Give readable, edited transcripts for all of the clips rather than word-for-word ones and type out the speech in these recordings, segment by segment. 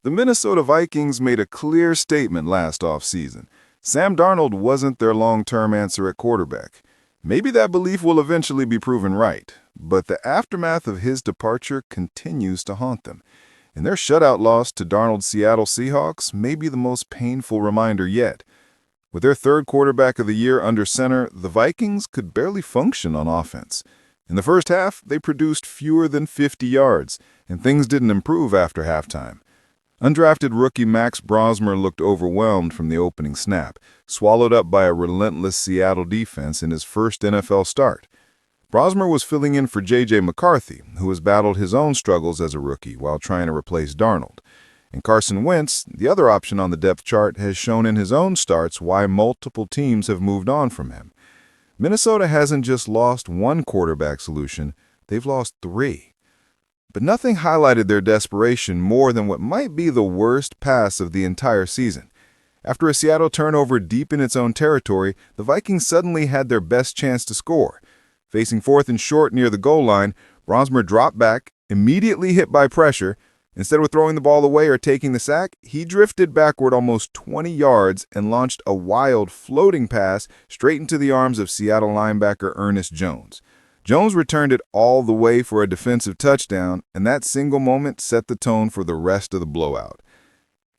The Minnesota Vikings made a clear statement last offseason. Sam Darnold wasn't their long-term answer at quarterback. Maybe that belief will eventually be proven right, but the aftermath of his departure continues to haunt them. And their shutout loss to Darnold's Seattle Seahawks may be the most painful reminder yet. With their third quarterback of the year under center, the Vikings could barely function on offense. In the first half, they produced fewer than 50 yards, and things didn't improve after halftime. Undrafted rookie Max Brosmer looked overwhelmed from the opening snap, swallowed up by a relentless Seattle defense in his first NFL start. Brosmer was filling in for J.J. McCarthy, who has battled his own struggles as a rookie while trying to replace Darnold. And Carson Wentz, the other option on the depth chart, has shown in his own starts why multiple teams have moved on from him. Minnesota hasn't just lost one quarterback solution, they've lost three. But nothing highlighted their desperation more than what might be the worst pass of the entire season. After a Seattle turnover deep in its own territory, the Vikings suddenly had their best chance to score. Facing 4th and short near the goal line, Brosmer dropped back, immediately hit by pressure. Instead of throwing the ball away or taking the sack, he drifted backward almost 20 yards and launched a wild floating pass straight into the arms of Seattle linebacker Ernest Jones. Jones returned it all the way for a defensive touchdown, and that single moment set the tone for the rest of the blowout.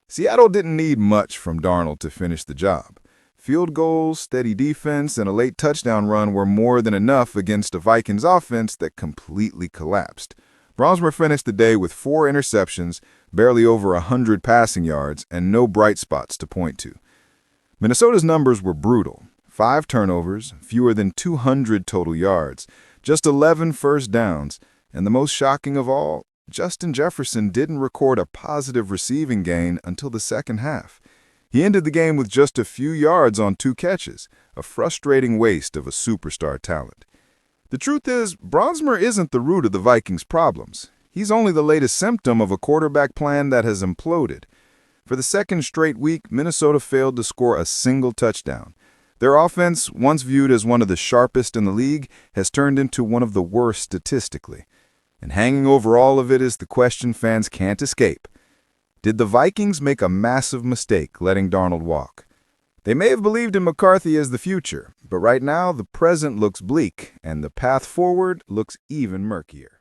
Seattle didn't need much from Darnold to finish the job. Field goals, steady defense, and a late touchdown run were more than enough against a Vikings offense that completely collapsed. Brosmer finished the day with 4 interceptions, barely over 100 passing yards, and no bright spots to point to. Minnesota's numbers were brutal. 5 turnovers, fewer than 200 total yards, just 11 first downs, and the most shocking of all, Justin Jefferson didn't record a positive receiving gain until the second half. He ended the game with just a few yards on 2 catches, a frustrating waste of a superstar talent. The truth is, Brosmer isn't the root of the Vikings' problems. He's only the latest symptom of a quarterback plan that has imploded. For the second straight week, Minnesota failed to score a single touchdown. Their offense, once viewed as one of the sharpest in the league, has turned into one of the worst statistically. And hanging over all of it is the question fans can't escape. Did the Vikings make a massive mistake letting Darnold walk? They may have believed in McCarthy as the future, but right now the present looks bleak and the path forward looks even murkier.